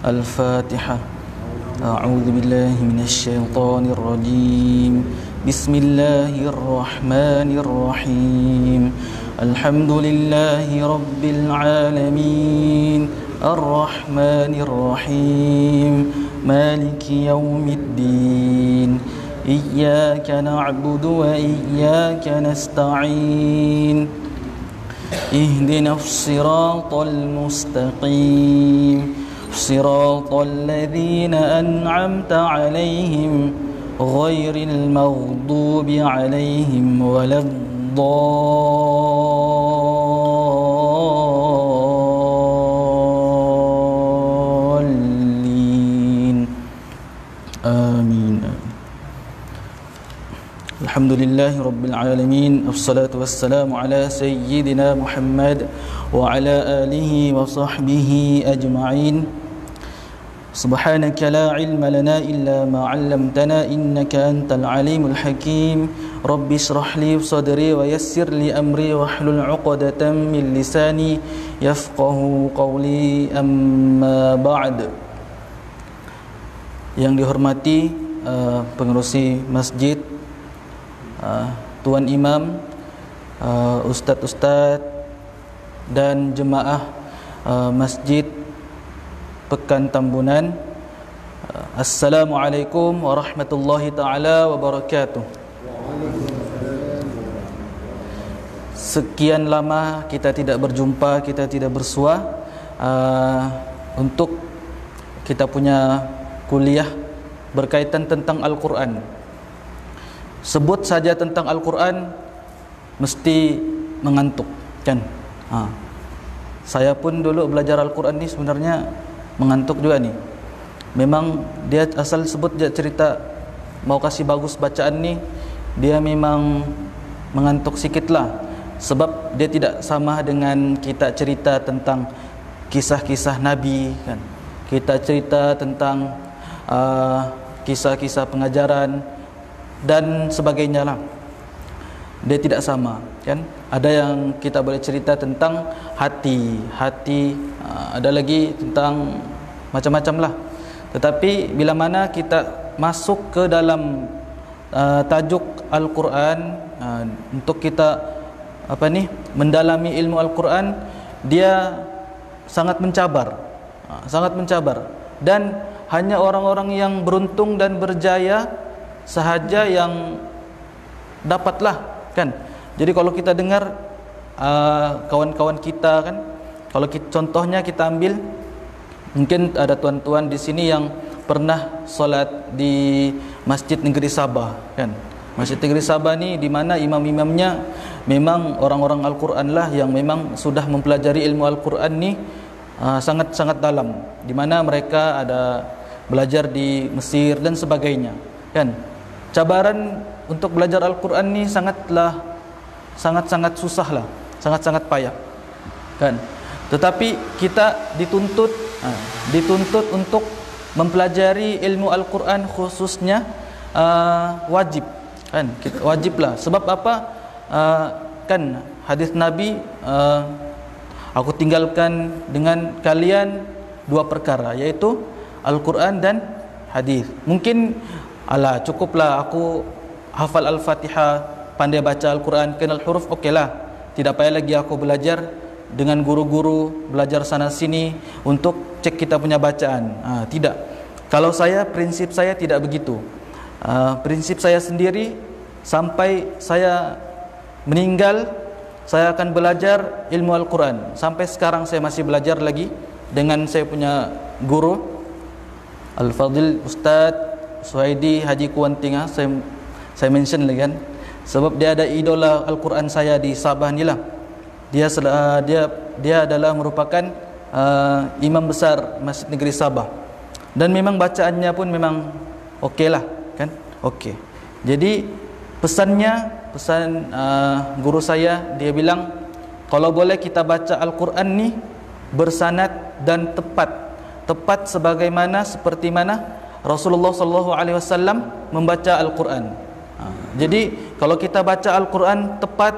Al-Fatihah. A'udzu billahi minasyaitonir rajim. Bismillahirrahmanirrahim. Alhamdulillahi rabbil alamin. Ar-Rahmanir Rahim. Maliki yaumiddin. Iyyaka na'budu wa iyyaka nasta'in. Ihdinas siratal mustaqim. Siratal ladzina an'amta 'alaihim ghairil maghdubi 'alaihim waladdallin. Amin. Alhamdulillahi rabbil alamin. Wassalatu wassalamu ala sayyidina Muhammad wa ala alihi wa sahbihi ajma'in. Subhanaka la ilma lana illa ma 'allamtana innaka antal alimul hakim. Rabbi shrah li sadri wa yassir li amri wahlul 'uqdatam min lisani yafqahu qawli, amma ba'd. Yang dihormati pengerusi masjid, Tuan Imam, ustaz-ustaz dan jemaah Masjid Pekan Tambunan, Assalamualaikum warahmatullahi taala wabarakatuh. Sekian lama kita tidak berjumpa, kita tidak bersua untuk kita punya kuliah berkaitan tentang Al-Quran. Sebut saja tentang Al-Quran mesti mengantuk, kan? Saya pun dulu belajar Al-Quran ni sebenarnya mengantuk juga nih. Memang dia asal sebut dia cerita mau kasih bagus bacaan ni, dia memang mengantuk sikit lah. Sebab dia tidak sama dengan kita cerita tentang kisah-kisah Nabi, kan? Kita cerita tentang kisah-kisah pengajaran dan sebagainya lah. Dia tidak sama, kan? Ada yang kita boleh cerita tentang hati, ada lagi tentang macam-macam lah. Tetapi bila mana kita masuk ke dalam tajuk Al-Quran, untuk kita mendalami ilmu Al-Quran, dia sangat mencabar, dan hanya orang-orang yang beruntung dan berjaya sahaja yang dapatlah, kan? Jadi kalau kita dengar kawan-kawan kita, kan, kalau contohnya kita ambil, mungkin ada tuan-tuan di sini yang pernah solat di Masjid Negeri Sabah, kan? Masjid Negeri Sabah ni di mana imam-imamnya memang orang-orang Al-Quran lah, yang memang sudah mempelajari ilmu Al-Quran ni sangat-sangat dalam, di mana mereka ada belajar di Mesir dan sebagainya, kan? Cabaran untuk belajar Al-Quran ni sangat-sangat susah lah, sangat-sangat payah, kan? Tetapi kita dituntut untuk mempelajari ilmu Al-Quran khususnya wajib, kan? Kita wajib lah. Sebab apa? Kan hadis Nabi, aku tinggalkan dengan kalian dua perkara, yaitu Al-Quran dan hadis. Mungkin cukuplah aku hafal Al-Fatihah, pandai baca Al-Quran, kenal huruf, okeylah. Tidak payah lagi aku belajar dengan guru-guru, belajar sana sini untuk cek kita punya bacaan. Tidak. Kalau prinsip saya tidak begitu. Prinsip saya sendiri, sampai saya meninggal, saya akan belajar ilmu Al-Quran. Sampai sekarang saya masih belajar lagi dengan saya punya guru Al-Fadil Ustaz Suhaidi Haji Kuantinga. Saya mention lagi, kan? Sebab dia ada idola Al-Quran saya di Sabah ni lah. Dia adalah merupakan imam besar Masjid Negeri Sabah. Dan memang bacaannya pun memang okey lah, kan? Okey. Jadi pesan guru saya, dia bilang kalau boleh kita baca Al-Quran ni bersanad dan tepat sebagaimana seperti mana Rasulullah SAW membaca Al-Quran. Jadi kalau kita baca Al-Quran tepat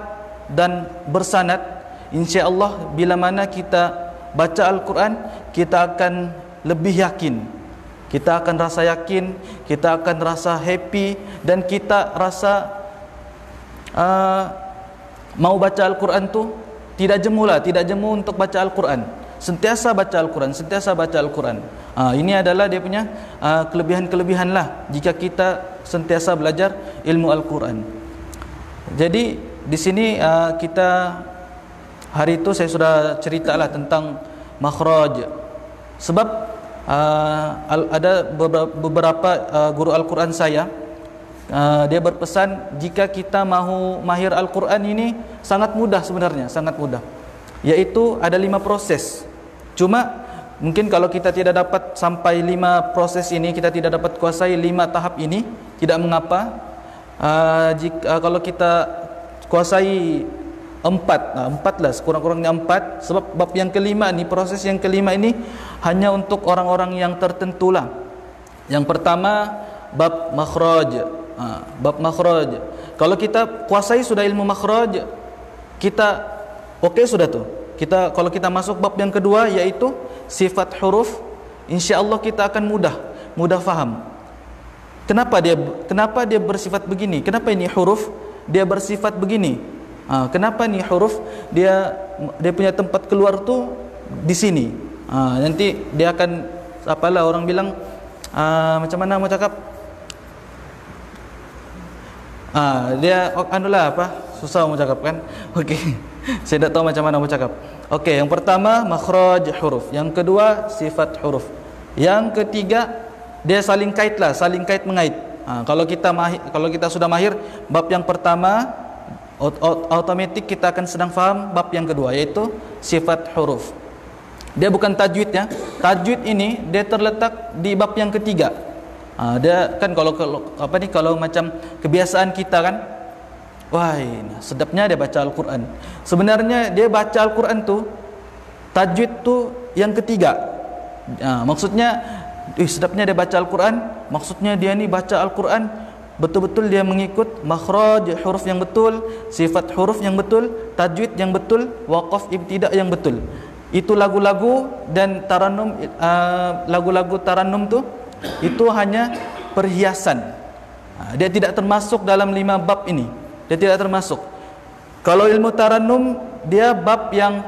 dan bersanad, insya-Allah bila mana kita baca Al-Quran, kita akan lebih yakin. Kita akan rasa yakin, kita akan rasa happy, dan kita rasa mau baca Al-Quran tu tidak jemu lah, tidak jemu untuk baca Al-Quran. Sentiasa baca Al-Quran, sentiasa baca Al-Quran. Ini adalah dia punya kelebihan-kelebihan lah jika kita sentiasa belajar ilmu Al-Quran. Jadi di sini kita hari itu saya sudah ceritalah tentang makhraj. Sebab ada beberapa guru Al-Quran saya, dia berpesan jika kita mahu mahir Al-Quran ini sangat mudah sebenarnya, sangat mudah. Yaitu ada 5 proses. Cuma mungkin kalau kita tidak dapat sampai 5 proses ini, kita tidak dapat kuasai 5 tahap ini, tidak mengapa. Kalau kita kuasai 4 lah, sekurang-kurangnya 4. Sebab bab yang kelima ni, proses yang kelima ini hanya untuk orang-orang yang tertentu lah. Yang pertama bab makhraj. Bab makhraj, kalau kita kuasai sudah ilmu makhraj, kita okey sudah tu. Kalau kita masuk bab yang kedua, yaitu sifat huruf, insya-Allah kita akan mudah faham. Kenapa dia bersifat begini? Kenapa ini huruf dia bersifat begini? Kenapa ni huruf dia punya tempat keluar tu di sini? Nanti dia akan, apalah orang bilang, macam mana mau cakap? Dia anulah apa? Susah mau cakap kan? Okey. Saya tak tahu macam mana mau cakap. Okey, yang pertama makhraj huruf, yang kedua sifat huruf, yang ketiga dia saling kait mengait. Kalau kita sudah mahir bab yang pertama, automatik kita akan sedang faham bab yang kedua, yaitu sifat huruf. Dia bukan tajwid ya. Tajwid ini dia terletak di bab yang ketiga. Dia kan kalau macam kebiasaan kita kan, wah sedapnya dia baca Al-Quran. Sebenarnya dia baca Al-Quran tu, tajwid tu yang ketiga. Maksudnya sedapnya dia baca Al-Quran, maksudnya dia ni baca Al-Quran betul-betul dia mengikut makhraj huruf yang betul, sifat huruf yang betul, tajwid yang betul, waqaf ibtida yang betul. Itu lagu-lagu dan taranum, lagu-lagu taranum tu itu hanya perhiasan. Dia tidak termasuk dalam 5 bab ini. Dia tidak termasuk. Kalau ilmu taranum, dia bab yang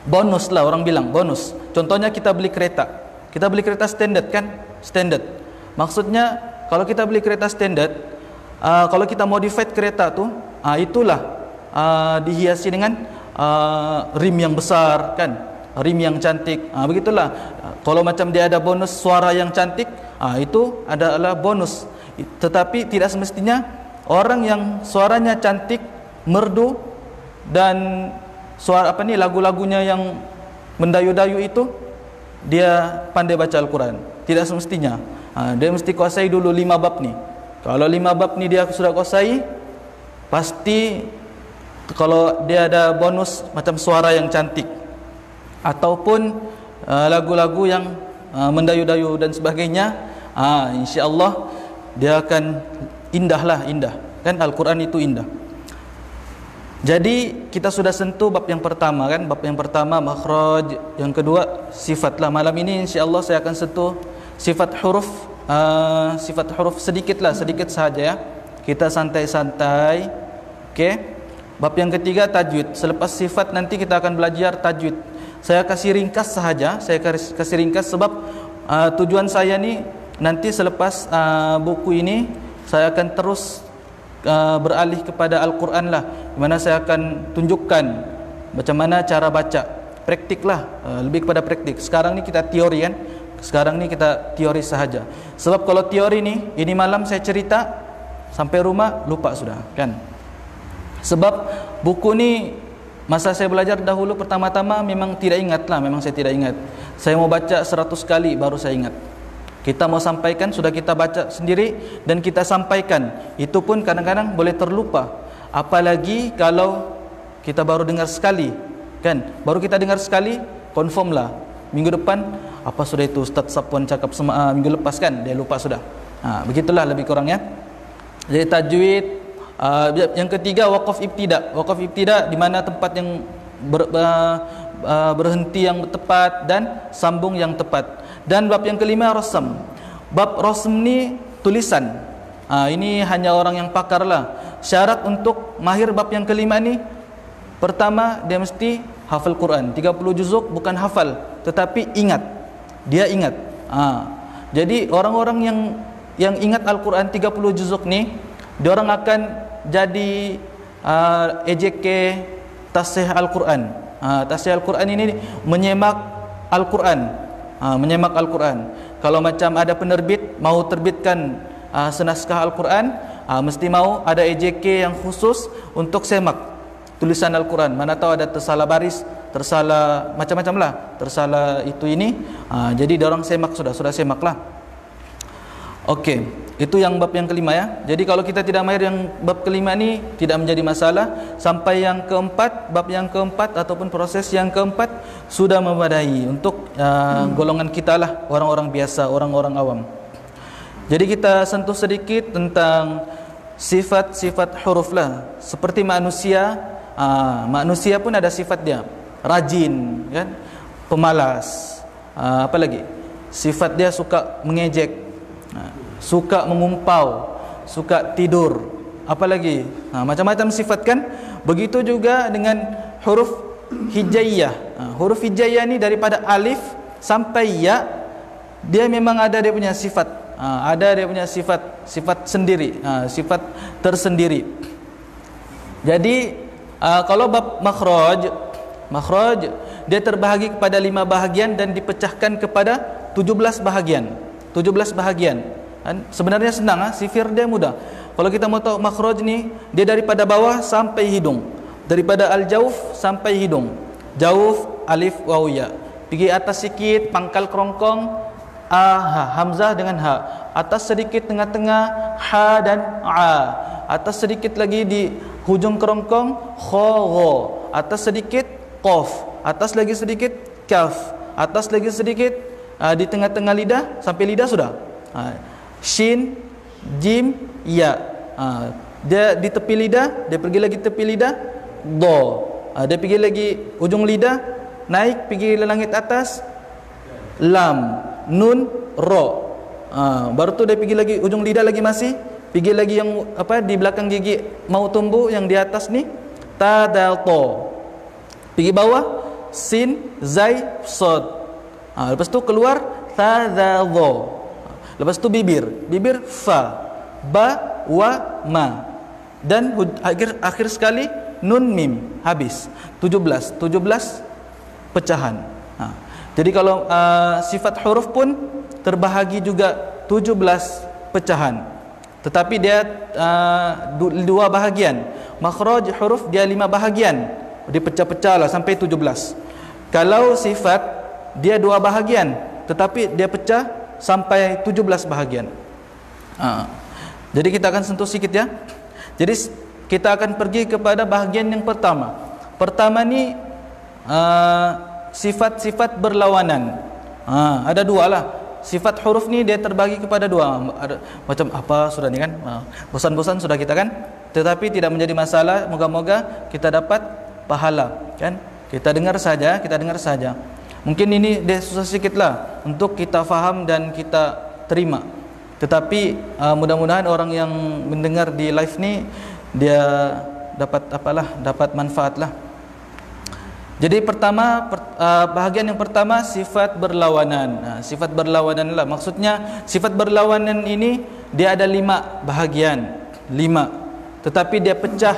bonus lah, orang bilang bonus. Contohnya kita beli kereta. Kita beli kereta standard kan? Standard. Maksudnya kalau kita beli kereta standard, kalau kita modified kereta tu, itulah dihiasi dengan rim yang besar kan, rim yang cantik. Begitulah. Kalau macam dia ada bonus suara yang cantik, itu adalah bonus. Tetapi tidak semestinya orang yang suaranya cantik, merdu, dan suara lagu-lagunya yang mendayu-dayu itu dia pandai baca Al-Quran. Tidak semestinya. Dia mesti kuasai dulu 5 bab ni. Kalau 5 bab ni dia sudah kuasai, pasti kalau dia ada bonus macam suara yang cantik ataupun lagu-lagu yang mendayu-dayu dan sebagainya, insya-Allah dia akan indah kan. Al-Quran itu indah. Jadi kita sudah sentuh bab yang pertama kan, bab yang pertama makhraj, yang kedua sifat lah. Malam ini insya-Allah saya akan sentuh sifat huruf, sedikit sahaja ya. Kita santai-santai. Okey. Bab yang ketiga tajwid. Selepas sifat nanti kita akan belajar tajwid. Saya kasih ringkas sahaja, sebab tujuan saya ni nanti selepas buku ini saya akan terus beralih kepada Al-Quran lah, di mana saya akan tunjukkan macam mana cara baca, praktik lah, lebih kepada praktik. Sekarang ni kita teori kan, sahaja. Sebab kalau teori ni, ini malam saya cerita, sampai rumah lupa sudah kan. Sebab buku ni masa saya belajar dahulu pertama-tama memang tidak ingat lah, memang saya tidak ingat. Saya mau baca 100 kali baru saya ingat. Kita mau sampaikan, sudah kita baca sendiri dan kita sampaikan, itu pun kadang-kadang boleh terlupa. Apalagi kalau kita baru dengar sekali kan, baru kita dengar sekali, confirm lah minggu depan apa sudah itu Ustaz Sapuan cakap minggu lepas kan, dia lupa sudah. Begitulah lebih kurang ya. Jadi tajwid. Yang ketiga waqaf ibtida. Waqaf ibtida di mana tempat yang berhenti yang tepat dan sambung yang tepat. Dan bab yang kelima rasm. Bab rasm ni tulisan. Ini hanya orang yang pakar lah. Syarat untuk mahir bab yang kelima ni, pertama dia mesti hafal Quran 30 juzuk, bukan hafal tetapi ingat. Dia ingat. Jadi orang-orang yang ingat Al-Quran 30 juzuk ni, diorang akan jadi EJK tasih Al-Quran. Tasih Al-Quran ini menyemak Al-Quran. Menyemak Al-Quran. Kalau macam ada penerbit mau terbitkan senaskah Al-Quran, mesti mau ada EJK yang khusus untuk semak tulisan Al-Quran. Mana tahu ada tersalah baris, tersalah macam-macam lah, tersalah itu ini. Jadi diorang semak, sudah semak lah. Okey, itu yang bab yang kelima ya. Jadi kalau kita tidak mahir yang bab kelima ni, tidak menjadi masalah. Sampai yang keempat, bab yang keempat ataupun proses yang keempat sudah memadai untuk golongan kita lah, orang-orang biasa, orang-orang awam. Jadi kita sentuh sedikit tentang sifat-sifat huruf lah. Seperti manusia, manusia pun ada sifat dia. Rajin, kan? Pemalas. Apa lagi? Sifat dia suka mengejek, suka mengumpau, suka tidur. Apa lagi? Macam-macam sifat kan? Begitu juga dengan huruf hijaiyah. Huruf hijaiyah ni daripada alif sampai ya, dia memang ada dia punya sifat. Ada dia punya sifat sendiri, sifat tersendiri. Jadi kalau bab makhraj dia terbahagi kepada 5 bahagian dan dipecahkan kepada 17 bahagian. 17 bahagian. Sebenarnya senang, sifir dia mudah. Kalau kita mau tahu makhraj ni, dia daripada bawah sampai hidung, daripada al-jauf sampai hidung. Jauf, alif, waw, ya. Pergi atas sikit, pangkal kerongkong, hamzah dengan ha. Atas sedikit tengah-tengah, ha dan a. Atas sedikit lagi di hujung kerongkong, kha, gha. Atas sedikit, qaf. Atas lagi sedikit, kaf. Atas lagi sedikit, di tengah-tengah lidah, sampai lidah sudah. Shin, jim, ya. Dia di tepi lidah, dia pergi lagi tepi lidah, do. Dia pergi lagi ujung lidah, naik pergi langit atas, lam, nun, ro. Baru tu dia pergi lagi ujung lidah lagi masih, pergi lagi yang apa di belakang gigi mau tumbuh yang di atas ni, ta, dal, to. Pergi bawah, sin, zai, sod. Lepas tu keluar ta, dal, do. Lepas tu bibir fa, ba, wa, ma. Dan akhir sekali nun, mim. Habis 17 pecahan. Jadi kalau sifat huruf pun terbahagi juga 17 pecahan. Tetapi dia 2 bahagian. Makhraj huruf dia 5 bahagian. Dipecah-pecah lah sampai 17. Kalau sifat dia 2 bahagian, tetapi dia pecah sampai 17 bahagian. Jadi kita akan sentuh sikit ya. Jadi kita akan pergi kepada bahagian yang pertama. Pertama ni sifat-sifat berlawanan. Ada 2 lah. Sifat huruf ni dia terbagi kepada 2. Ada macam apa sudah ni kan? Bosan-bosan sudah kita kan? Tetapi tidak menjadi masalah. Moga-moga kita dapat pahala kan? Kita dengar saja. Mungkin ini dia susah sikit lah untuk kita faham dan kita terima. Tetapi mudah-mudahan orang yang mendengar di live ni dia dapat manfaat lah. Jadi pertama, bahagian yang pertama sifat berlawanan. Sifat berlawanan lah. Maksudnya sifat berlawanan ini dia ada 5 bahagian. 5. Tetapi dia pecah,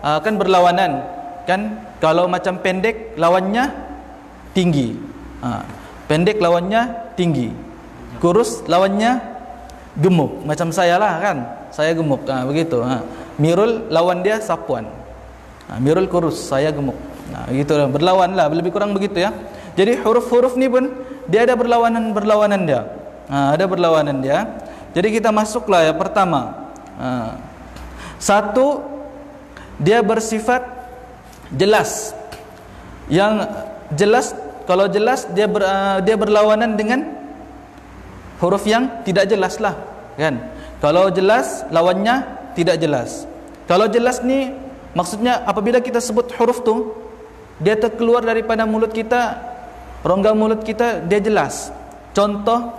kan berlawanan. Kan kalau macam pendek lawannya tinggi. Pendek lawannya tinggi. Kurus lawannya gemuk. Macam saya lah kan. Saya gemuk. Begitu. Mirul lawan dia sapuan. Mirul kurus, saya gemuk. Begitu lah. Berlawan lah. Lebih kurang begitu ya. Jadi huruf-huruf ni pun dia ada berlawanan dia. Ada berlawanan dia. Jadi kita masuklah ya pertama. Satu, dia bersifat jelas. Yang jelas, kalau jelas dia berlawanan dengan huruf yang tidak jelas lah, kan? Kalau jelas lawannya tidak jelas. Kalau jelas ni maksudnya apabila kita sebut huruf tu, dia terkeluar daripada mulut kita, rongga mulut kita, dia jelas. Contoh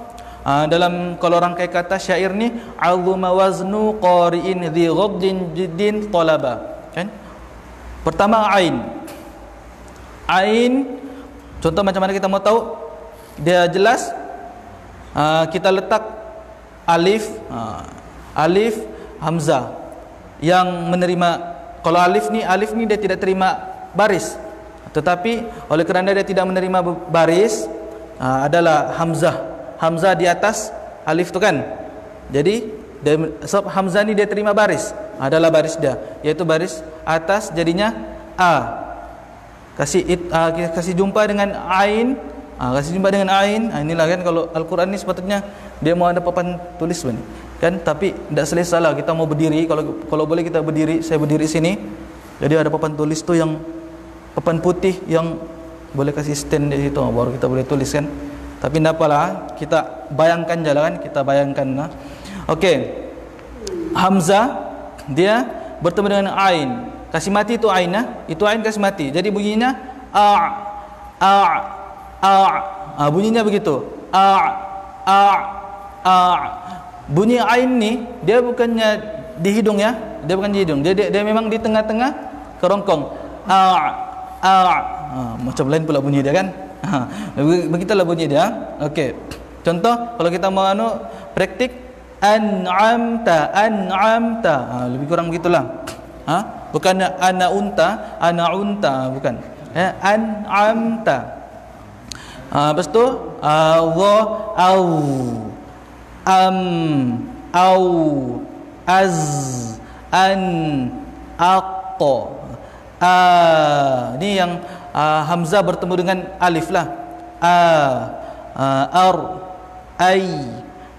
dalam kalau rangkai kata syair ni, azuma waznu qari'in dhi ghaddin jiddin talaba, kan? Pertama ain. Ain, contoh macam mana kita mau tahu dia jelas? Kita letak alif, alif hamzah yang menerima. Kalau alif ni dia tidak terima baris, tetapi oleh kerana dia tidak menerima baris, adalah hamzah di atas alif tu kan. Jadi sebab hamzah ni dia terima baris, adalah baris dia, iaitu baris atas, jadinya a. Kasih jumpa dengan ain, kasih jumpa dengan ain. Inilah kan kalau Al-Quran ni sepatutnya dia mau ada papan tulis sebenarnya, kan? Tapi tidak selesa lah, kita mau berdiri. Kalau boleh kita berdiri, saya berdiri sini. Jadi ada papan tulis tu yang papan putih yang boleh kasih stand di situ, baru kita boleh tulis kan. Tapi tidak apalah, kita bayangkan jalan, kita bayangkan. Okey, hamzah dia bertemu dengan ain. Kasih mati itu ain, itu ain kasih mati. Jadi bunyinya bunyinya begitu. Bunyi ain ni dia bukannya di hidung ya, dia bukan di hidung. Dia memang di tengah-tengah kerongkong. Macam lain pula bunyi dia kan. Begitulah bunyi dia. Okey. Contoh kalau kita mau praktik an'amta, lebih kurang begitulah. Bukan ana unta, bukan. An'amta. Lepas tu au au az an aqqa. Ni yang hamzah bertemu dengan alif lah. Ar ay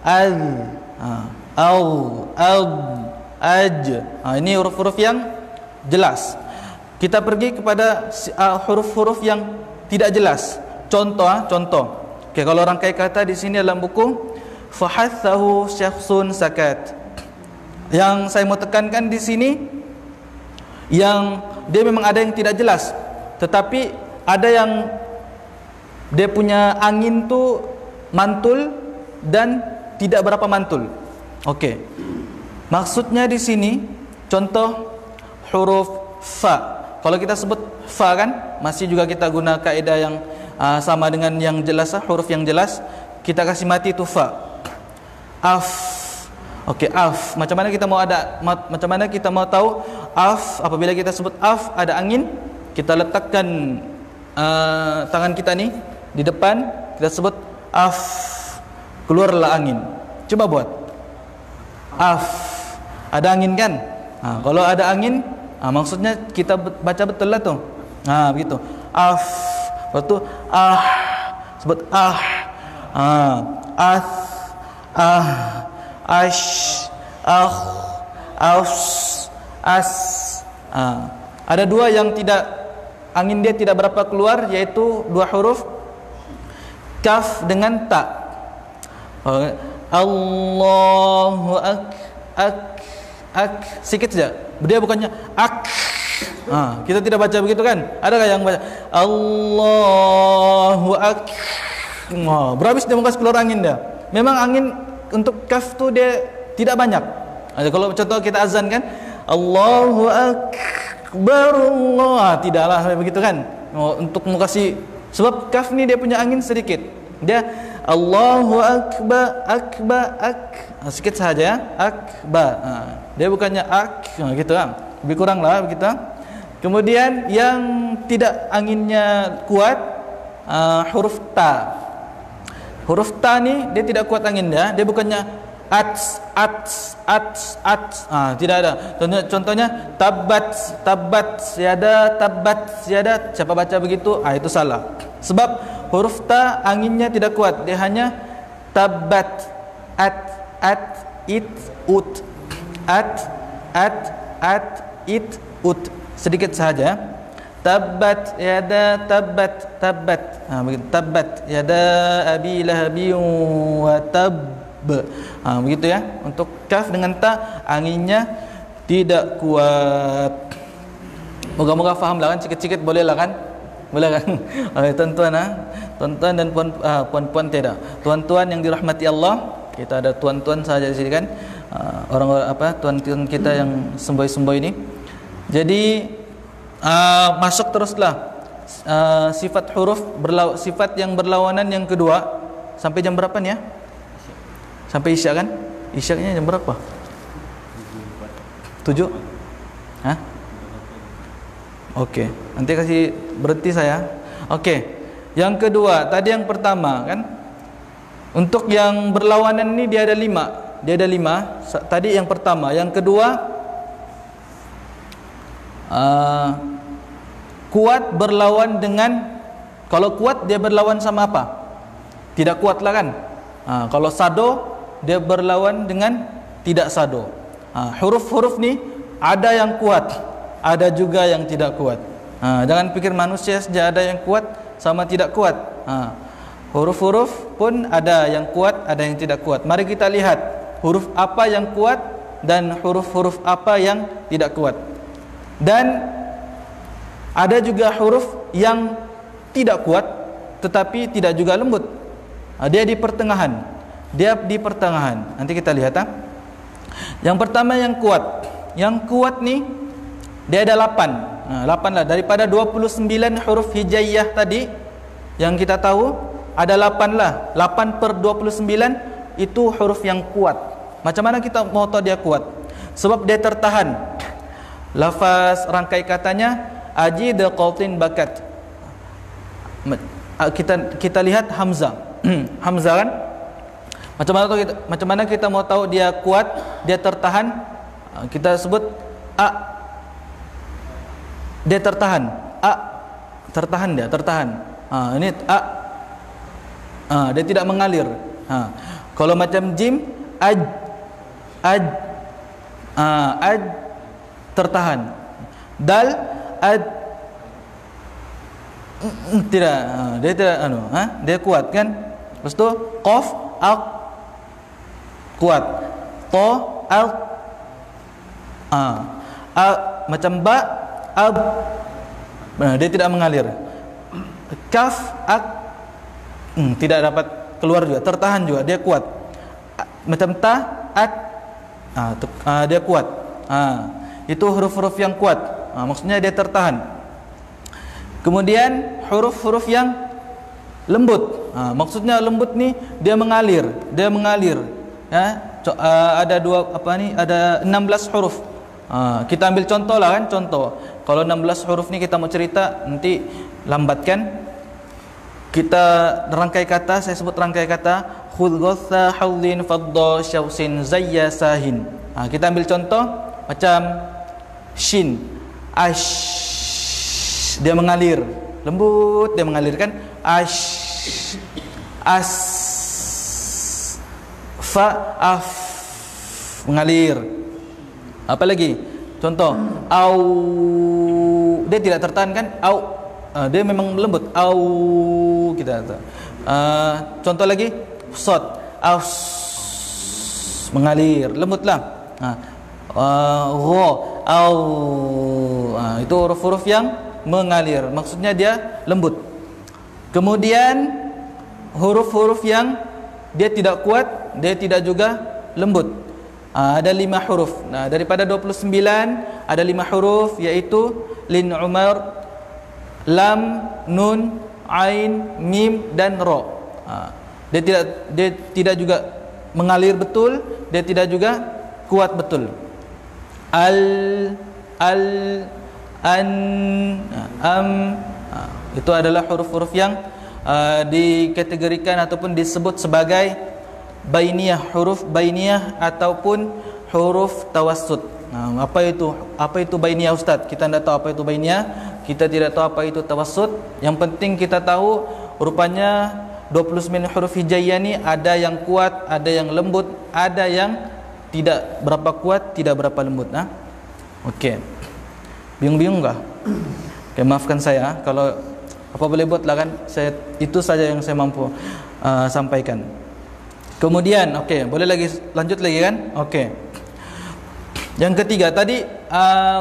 al au aj. Ini huruf-huruf yang jelas. Kita pergi kepada huruf-huruf yang tidak jelas. Contoh. Okey, kalau rangkai kata di sini dalam buku fahathahu syakhsun sakat. Yang saya mau tekankan di sini, yang dia memang ada yang tidak jelas, tetapi ada yang dia punya angin tu mantul dan tidak berapa mantul. Okey. Maksudnya di sini contoh huruf fa. Kalau kita sebut fa kan, masih juga kita guna kaedah yang sama dengan yang jelas, huruf yang jelas, kita kasih mati tu fa. Af. Okey, af. Macam mana kita mau tahu af? Apabila kita sebut af ada angin, kita letakkan tangan kita ni di depan, kita sebut af, keluarlah angin. Coba buat af, ada angin kan? Kalau ada angin, maksudnya kita baca betul lah tu. Begitu. Af, lepas tu sebut as, ash, aus, as. Ada dua yang tidak, angin dia tidak berapa keluar, yaitu dua huruf kaf dengan ta. Allahu ak sikit saja. Dia bukannya ak. Kita tidak baca begitu kan? Adakah yang baca Allahu ak? Berhabis dia kasih keluar angin dia. Memang angin untuk kaf tu dia tidak banyak. Kalau contoh kita azan kan, Allahu akbar Allah, tidaklah begitu kan? Untuk mau kasih, sebab kaf ni dia punya angin sedikit. Dia Allahu akbar sikit sahaja, akbar. Dia bukannya ak, gitu kan? Lebih kurang lah begitu. Kemudian yang tidak anginnya kuat, huruf ta. Huruf ta ni dia tidak kuat angin dia. Dia bukannya ats. Tidak ada. Contohnya tabat siada. Siapa baca begitu? Itu salah. Sebab huruf ta anginnya tidak kuat. Dia hanya tabat, it, ut, it, ut. Sedikit sahaja. Tabat yada tabat. Begitu. Tabat yada abi lahabin wa tab. Begitu ya. Untuk kaf dengan ta anginnya tidak kuat. Moga-moga faham lah kan, sikit-sikit boleh lah kan. Boleh kan? Tuan-tuan tuan-tuan dan puan-puan tidak. Tuan-tuan yang dirahmati Allah, kita ada tuan-tuan saja di sini kan. Orang-orang tuan-tuan kita yang semboi-semboi ini. Jadi masuk teruslah sifat huruf sifat yang berlawanan yang kedua. Sampai jam berapa nih ya? Sampai isya kan? Isyaknya jam berapa? 7? Hah? Okey, nanti kasih berhenti saya. Okey. Yang kedua, tadi yang pertama kan. Untuk yang berlawanan ini dia ada 5. Dia ada 5. Tadi yang pertama, yang kedua kuat berlawan dengan, kalau kuat dia berlawan sama apa? Tidak kuat lah kan? Kalau sado dia berlawan dengan tidak sado. Huruf-huruf ni ada yang kuat, ada juga yang tidak kuat. Jangan pikir manusia saja ada yang kuat sama tidak kuat. Huruf-huruf pun ada yang kuat, ada yang tidak kuat. Mari kita lihat huruf apa yang kuat dan huruf-huruf apa yang tidak kuat. Dan ada juga huruf yang tidak kuat tetapi tidak juga lembut. Dia di pertengahan. Dia di pertengahan. Nanti kita lihat. Yang pertama yang kuat. Yang kuat ni dia ada 8. 8 lah. Daripada 29 huruf hijaiyah tadi yang kita tahu, ada 8 lah. 8 per 29 itu huruf yang kuat. Macam mana kita mau tahu dia kuat? Sebab dia tertahan. Lafaz rangkai katanya ajid qatin bakat. Kita lihat hamzah. Hamzah kan? Macam mana kita mau tahu dia kuat, dia tertahan? Kita sebut a. Dia tertahan. A tertahan dia, tertahan. Ini a. Dia tidak mengalir. Kalau macam jim aj. Aj tertahan. Dal ad tidak, dia tidak dia kuat kan? Lepas tu qaf al kuat. Ta al macam ba ab dia tidak mengalir. Kaf ak tidak dapat keluar juga, tertahan juga, dia kuat. Macam ta at dia kuat. Itu huruf-huruf yang kuat. Maksudnya dia tertahan. Kemudian huruf-huruf yang lembut. Maksudnya lembut ni dia mengalir, ya. Ada ada 16 huruf. Kita ambil contoh lah kan, contoh. Kalau 16 huruf ni kita mau cerita, nanti lambatkan. Kita rangkai kata, saya sebut rangkai kata khudh ghatha hawlin fadda syausin zayya sahin. Kita ambil contoh macam shin, ash, dia mengalir, lembut, dia mengalir kan? Ash, as, fa, af, mengalir. Apa lagi? Contoh, au, dia tidak tertahan kan? Au, dia memang lembut. Au, kita. Contoh lagi, sod, aus, mengalir, lembutlah. Gho, au, itu huruf-huruf yang mengalir, maksudnya dia lembut. Kemudian huruf-huruf yang dia tidak kuat, dia tidak juga lembut. Ada 5 huruf. Daripada 29 ada 5 huruf, yaitu lin umar, lam, nun, ain, mim dan ra. Dia tidak juga mengalir betul, dia tidak juga kuat betul. Al, an, am, itu adalah huruf-huruf yang dikategorikan ataupun disebut sebagai bainiyah, huruf bainiyah ataupun huruf tawassut. Apa itu bainiyah, Ustaz? Kita tidak tahu apa itu bainiyah, kita tidak tahu apa itu tawassut. Yang penting kita tahu rupanya 29 huruf hijaiyah ni ada yang kuat, ada yang lembut, ada yang tidak berapa kuat, tidak berapa lembut. Okey. Bingung-bingung enggak? Okay, maafkan saya kalau apa boleh buatlah kan. Saya itu saja yang saya mampu sampaikan. Kemudian okey, boleh lagi lanjut lagi kan? Okey. Yang ketiga tadi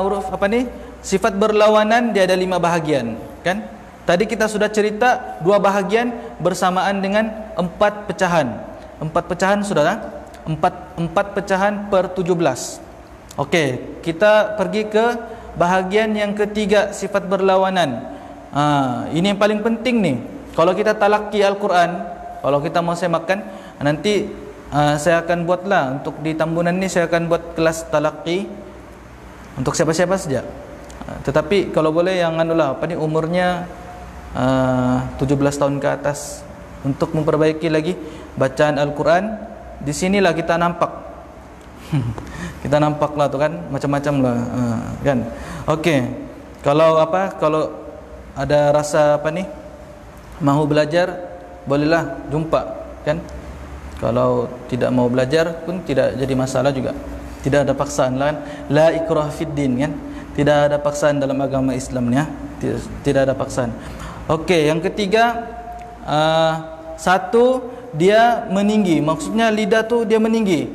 huruf apa ni? Sifat berlawanan dia ada 5 bahagian, kan? Tadi kita sudah cerita 2 bahagian bersamaan dengan 4 pecahan. 4 pecahan sudah lah. 4 pecahan per 17. Okey, kita pergi ke bahagian yang ketiga, sifat berlawanan. Ini yang paling penting nih. Kalau kita talaqi Al-Quran, kalau kita mau semakan, nanti saya akan buatlah untuk di Tambunan ni, saya akan buat kelas talaqi untuk siapa-siapa saja. Tetapi kalau boleh yang anulah apa ni, umurnya 17 tahun ke atas, untuk memperbaiki lagi bacaan Al-Quran. Di sinilah kita nampak kita nampaklah tu kan, macam-macam lah kan. Okey, kalau ada rasa apa ni, mahu belajar, bolehlah jumpa kan. Kalau tidak mau belajar pun tidak jadi masalah juga. Tidak ada paksaan lah kan. La ikrah fid din kan. Tidak ada paksaan dalam agama Islam ni ya. Tidak ada paksaan. Okey, yang ketiga, satu, dia meninggi. Maksudnya lidah tu dia meninggi,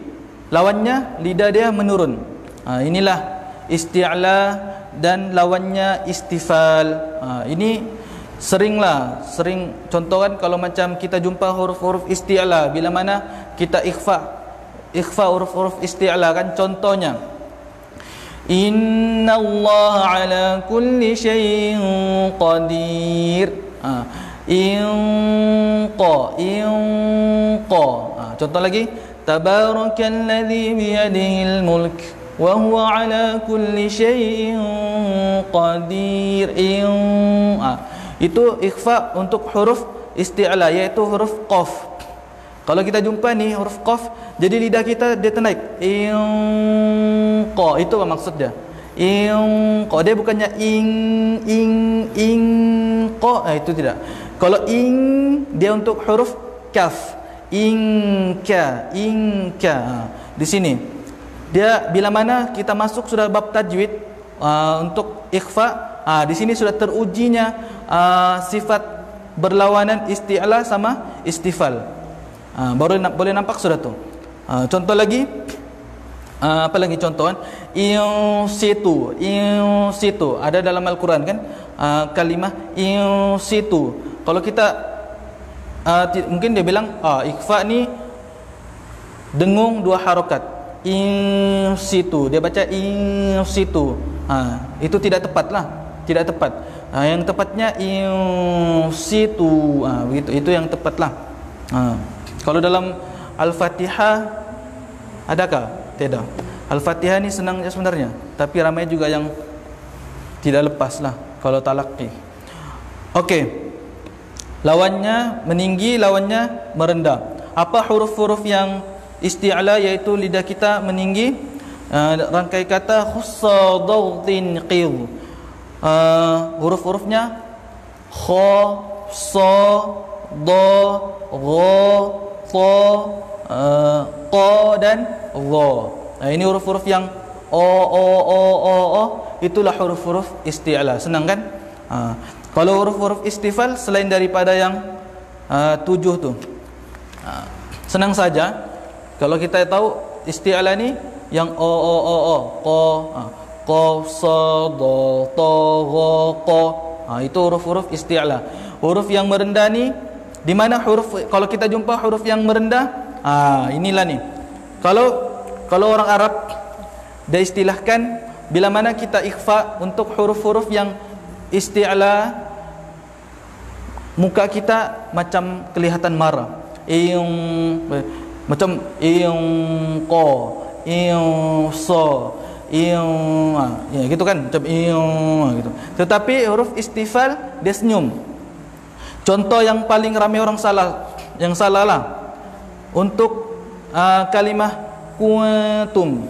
lawannya lidah dia menurun. Inilah isti'la, dan lawannya istifal. Ini sering contoh kan, kalau macam kita jumpa huruf-huruf isti'la, bila mana kita ikhfa huruf-huruf isti'la kan, contohnya innallaha ala kulli syai'in qadir. Inqa. Contoh lagi, tabarakalladzi biyadihil mulk wa huwa ala kulli syai'in qadir. Itu ikhfa untuk huruf isti'la, iaitu huruf qaf. Kalau kita jumpa ni huruf qaf, jadi lidah kita dia ternaik. Inqa, itu apa maksud dia? Inqa, dia bukannya inqa, itu tidak. Kalau dia untuk huruf kaf. Inka. Di sini dia bila mana kita masuk sudah bab tajwid, untuk ikhfa, di sini sudah terujinya sifat berlawanan isti'la sama istifal. Boleh nampak sudah tu. Contoh lagi, apa lagi contohan? In situ ada dalam Al-Quran kan, kalimah in situ. Kalau kita mungkin dia bilang ikhfa ni dengung 2 harakat. In situ, dia baca in situ. Itu tidak tepat lah, tidak tepat. Yang tepatnya in situ, begitu, itu yang tepat lah. Kalau dalam Al-Fatihah adakah? Tidak. Al-Fatihah ni senang je sebenarnya, tapi ramai juga yang tidak lepas lah kalau talaqi. Okey, lawannya meninggi, lawannya merendah. Apa huruf-huruf yang isti'la, iaitu lidah kita meninggi? Rangkai kata khussa dawtin qil. Huruf-hurufnya kha, sa, da, gha, ta, qa dan dha. Ini huruf-huruf yang o, itulah huruf-huruf isti'la. Senang kan? Kalau huruf-huruf istifal selain daripada yang 7 tu, senang saja. Kalau kita tahu isti'la ni yang qa, sa, da, ta, gha, qa, itu huruf-huruf isti'la. Huruf yang merendah ni, di mana huruf, kalau kita jumpa huruf yang merendah, inilah ni. Kalau orang Arab dia istilahkan, bila mana kita ikhfa untuk huruf-huruf yang isti'la, muka kita macam kelihatan marah. Macam qa, sa, gitu kan, macam gitu. Tetapi huruf istifal dia senyum. Contoh yang paling ramai orang salah lah, untuk kalimah kuntum,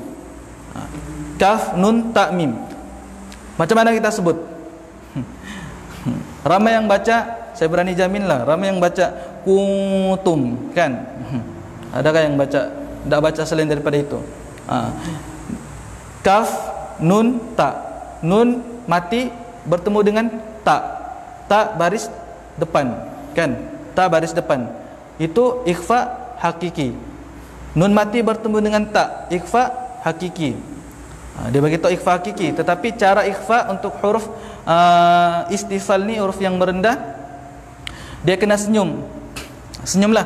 kaf, nun, ta, mim. Macam mana kita sebut? Ramai yang baca, saya berani jamin lah, ramai yang baca kuntum kan. Adakah yang baca, tidak baca selain daripada itu? Kaf, nun, ta. Nun mati bertemu dengan ta. Ta baris depan kan, ta baris depan. Itu ikhfa hakiki. Nun mati bertemu dengan ta, ikhfa hakiki. Dia bagi tahu ikhfa hakiki, tetapi cara ikhfa untuk huruf istifal ni, huruf yang merendah, dia kena senyum. Senyumlah.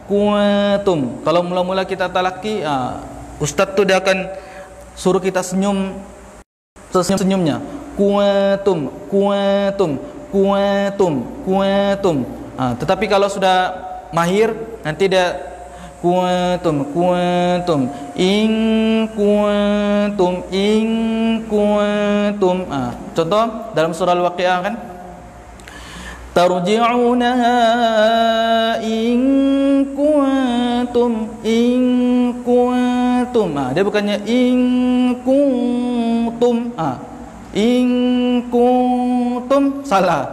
Kuntum. Kalau mula-mula kita talaki, ustaz tu dia akan suruh kita senyum senyum-senyumnya. Kuntum, kuntum, kuntum, kuntum. Tetapi kalau sudah mahir, nanti dia kuntum, kuntum, in kuntum, in kuntum. Contoh dalam surah Al-Waqiah kan, tarji'unaha in kuntum, in kuntum. Dia bukannya in kuntum. In kuntum salah.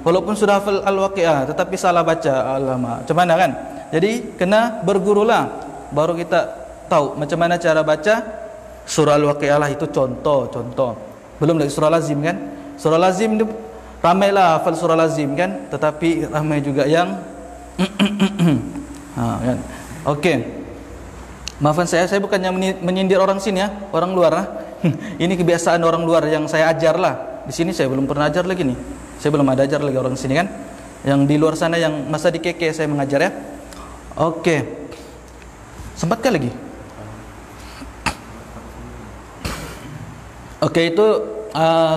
Walaupun sudah hafal Al-Waqiah tetapi salah baca. Alamak, macam mana kan? Jadi kena bergurulah, baru kita tahu macam mana cara baca surah Al-Waqiah lah. Itu contoh. Belum lagi surah Lazim kan. Surah Lazim itu ramailah hafal surah Lazim kan, tetapi ramai juga yang kan. Okey. Maafkan saya bukannya menyindir orang sini ya, orang luar Ini kebiasaan orang luar yang saya ajar lah. Di sini saya belum pernah ajar lagi nih. Saya belum ada ajar lagi orang sini kan. Yang di luar sana yang masa di KK saya mengajar ya. Okey. Sempatkah lagi? Okey, itu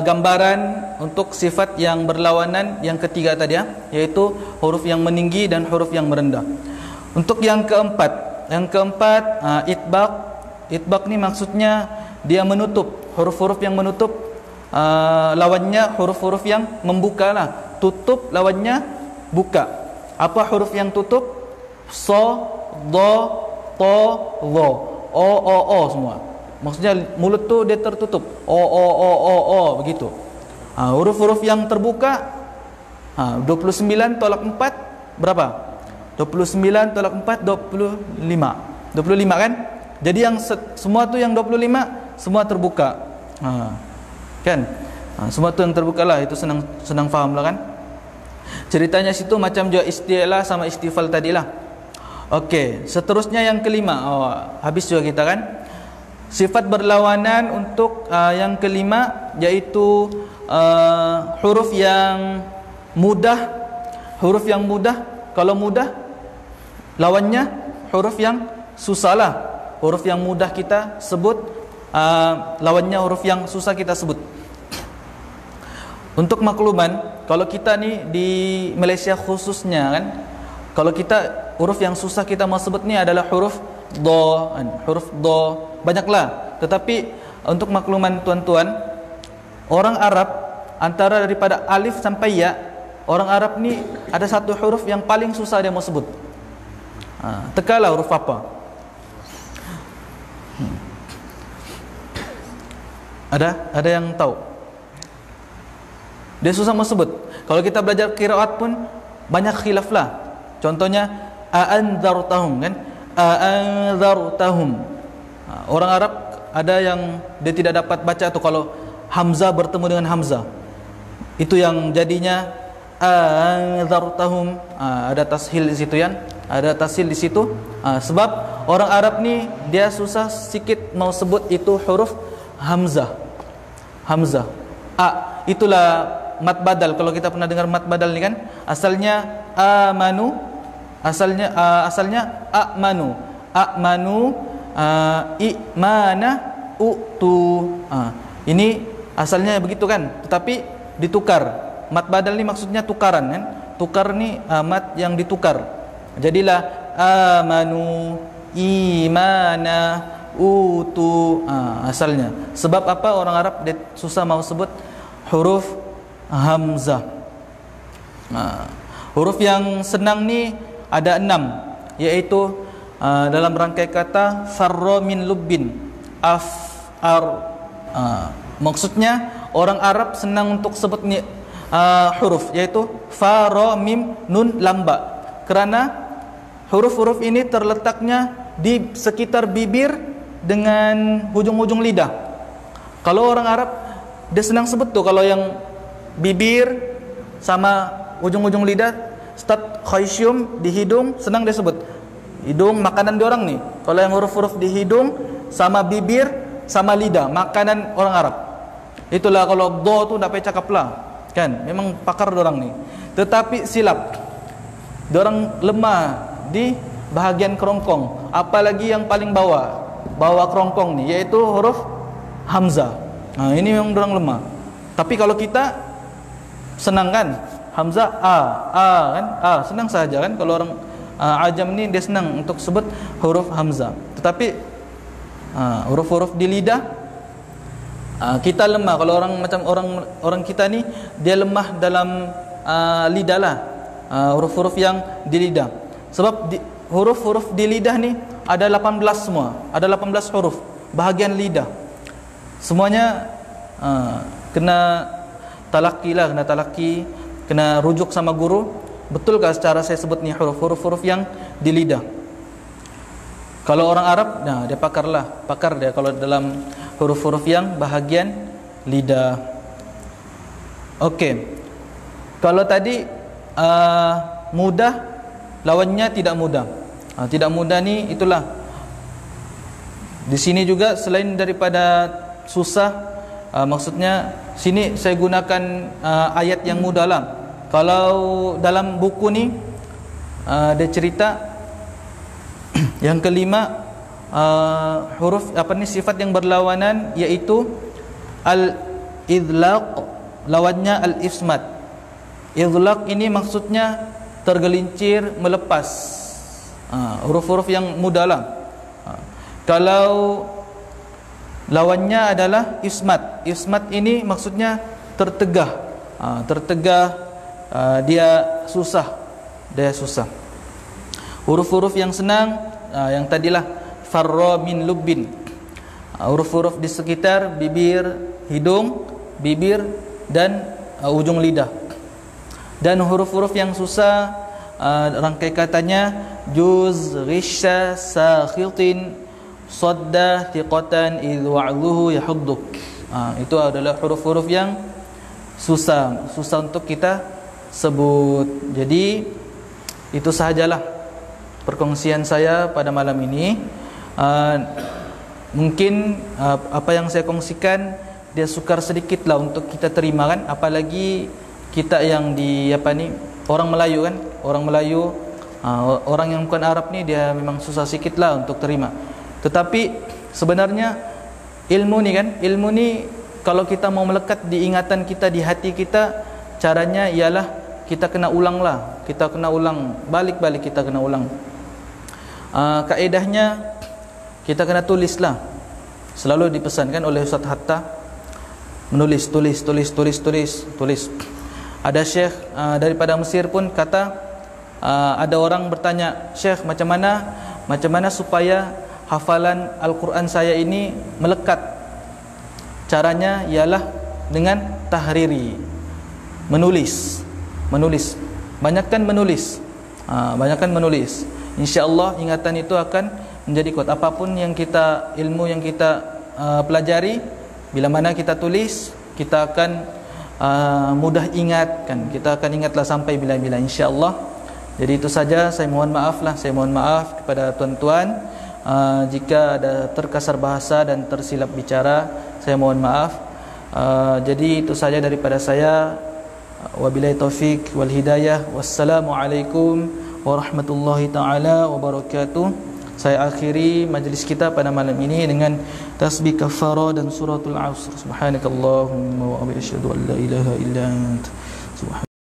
gambaran untuk sifat yang berlawanan yang ketiga tadi ya, yaitu huruf yang meninggi dan huruf yang merendah. Untuk yang keempat, itbaq. Itbaq ni maksudnya dia menutup, huruf-huruf yang menutup, lawannya huruf-huruf yang membuka lah. Tutup lawannya buka. Apa huruf yang tutup? So, do, to, lo, o semua. Maksudnya mulut tu dia tertutup. O begitu. Huruf-huruf yang terbuka, 29 tolak 4 berapa? 29 tolak 4 25. 25 kan? Jadi yang semua tu yang 25 semua terbuka. Kan? Semua tu yang terbuka lah. Itu senang faham lah kan? Ceritanya situ macam juga isti'la sama istifal tadilah. Okey, seterusnya yang kelima. Habis juga kita kan? Sifat berlawanan untuk yang kelima, yaitu huruf yang mudah. Huruf yang mudah, kalau mudah lawannya huruf yang susah lah. Huruf yang mudah kita sebut, lawannya huruf yang susah kita sebut. Untuk makluman, kalau kita ni di Malaysia khususnya kan, kalau kita huruf yang susah kita mau sebut ni adalah huruf do, huruf do. Banyaklah, tetapi untuk makluman tuan-tuan, orang Arab antara daripada alif sampai ya, orang Arab ni ada satu huruf yang paling susah dia mau sebut. Tekalah huruf apa? Ada yang tahu? Dia susah mau sebut. Kalau kita belajar qiraat pun banyak khilaf lah. Contohnya a'anzartahum kan? A'anzartahum. Orang Arab ada yang dia tidak dapat baca tu kalau hamzah bertemu dengan hamzah. Itu yang jadinya a'anzartahum. Ada tashil di situ kan? Ada tashil di situ. Sebab orang Arab ni dia susah sikit mau sebut itu huruf hamzah. Hamzah. Itulah mat badal. Kalau kita pernah dengar mat badal ni kan, asalnya amanu, asalnya amanu, i'mana, utu. Ini asalnya begitu kan, tetapi ditukar. Mat badal ni maksudnya tukaran kan. Tukar ni mat yang ditukar. Jadilah amanu, imana, utu. Asalnya. Sebab apa orang Arab dia susah mau sebut huruf hamzah. Huruf yang senang ni ada 6, iaitu dalam rangkai kata farra min lubbin, maksudnya orang Arab senang untuk sebut ni huruf, yaitu fa, ra, mim, nun, lam, ba. Kerana huruf-huruf ini terletaknya di sekitar bibir dengan hujung-hujung lidah. Kalau orang Arab dia senang sebut tu, kalau yang bibir sama ujung-ujung lidah, start khaysyum di hidung, senang dia sebut. Hidung makanan diorang ni. Kalau yang huruf-huruf di hidung sama bibir sama lidah, makanan orang Arab. Itulah kalau do tu tak payah cakap lah, kan? Memang pakar dorang ni. Tetapi silap, dorang lemah di bahagian kerongkong, apalagi yang paling bawah kerongkong ni, yaitu huruf hamzah. Ini memang dorang lemah. Tapi kalau kita senang kan, hamzah a kan, senang saja kan. Kalau orang ajam ni dia senang untuk sebut huruf hamzah. Tetapi huruf-huruf di lidah kita lemah. Kalau orang macam orang kita ni, dia lemah dalam lidah lah, huruf-huruf yang di lidah. Sebab huruf-huruf di lidah ni ada 18 semua, ada 18 huruf bahagian lidah. Semuanya kena talaki lah, kena rujuk sama guru. Betulkah secara saya sebut ni huruf-huruf yang di lidah? Kalau orang Arab, dia pakar dia kalau dalam huruf-huruf yang bahagian lidah. Okey. Kalau tadi mudah, lawannya tidak mudah. Tidak mudah ni itulah. Di sini juga selain daripada susah, maksudnya sini saya gunakan ayat yang mudah lah. Kalau dalam buku ni dia cerita yang kelima, huruf sifat yang berlawanan, yaitu al-idlaq, lawannya al-ismat. Idlaq ini maksudnya tergelincir, melepas. Huruf-huruf yang mudah lah. Kalau lawannya adalah ismat. Ismat ini maksudnya tertegah. Dia susah. Huruf-huruf yang senang, yang tadilah farra min lubbin. Huruf-huruf di sekitar bibir, hidung, bibir dan ujung lidah. Dan huruf-huruf yang susah, rangkai katanya juz, ghisha, sakhitin, sadda, thiqatan, idh wa'luhu yahudduk. Itu adalah huruf-huruf yang susah untuk kita sebut. Jadi itu sahajalah perkongsian saya pada malam ini. Mungkin apa yang saya kongsikan dia sukar sedikit lah untuk kita terima kan, apalagi kita yang di orang Melayu kan, orang yang bukan Arab ni dia memang susah sikit lah untuk terima. Tetapi sebenarnya ilmu ni kalau kita mau melekat di ingatan kita, di hati kita, caranya ialah kita kena ulang balik-balik, kita kena ulang. Kaedahnya kita kena tulislah. Selalu dipesankan oleh Ustaz Hatta menulis, tulis. Ada syekh daripada Mesir pun kata, ada orang bertanya, "Syekh, macam mana supaya hafalan Al-Quran saya ini melekat?" Caranya ialah dengan tahriri, menulis. Banyakkan menulis. Insya-Allah ingatan itu akan menjadi kuat. Apapun yang ilmu yang kita pelajari, bila mana kita tulis, kita akan mudah ingat kan. Kita akan ingatlah sampai bila-bila, insya-Allah. Jadi itu saja. Saya mohon maaf kepada tuan-tuan jika ada terkasar bahasa dan tersilap bicara. Saya mohon maaf. Jadi itu saja daripada saya. Wabillahi taufik wal hidayah. Wassalamualaikum warahmatullahi taala wabarakatuh. Saya akhiri majlis kita pada malam ini dengan tasbih kafarah dan suratul asr. Subhanakallahumma wa bihamdika asyhadu an la ilaha illa anta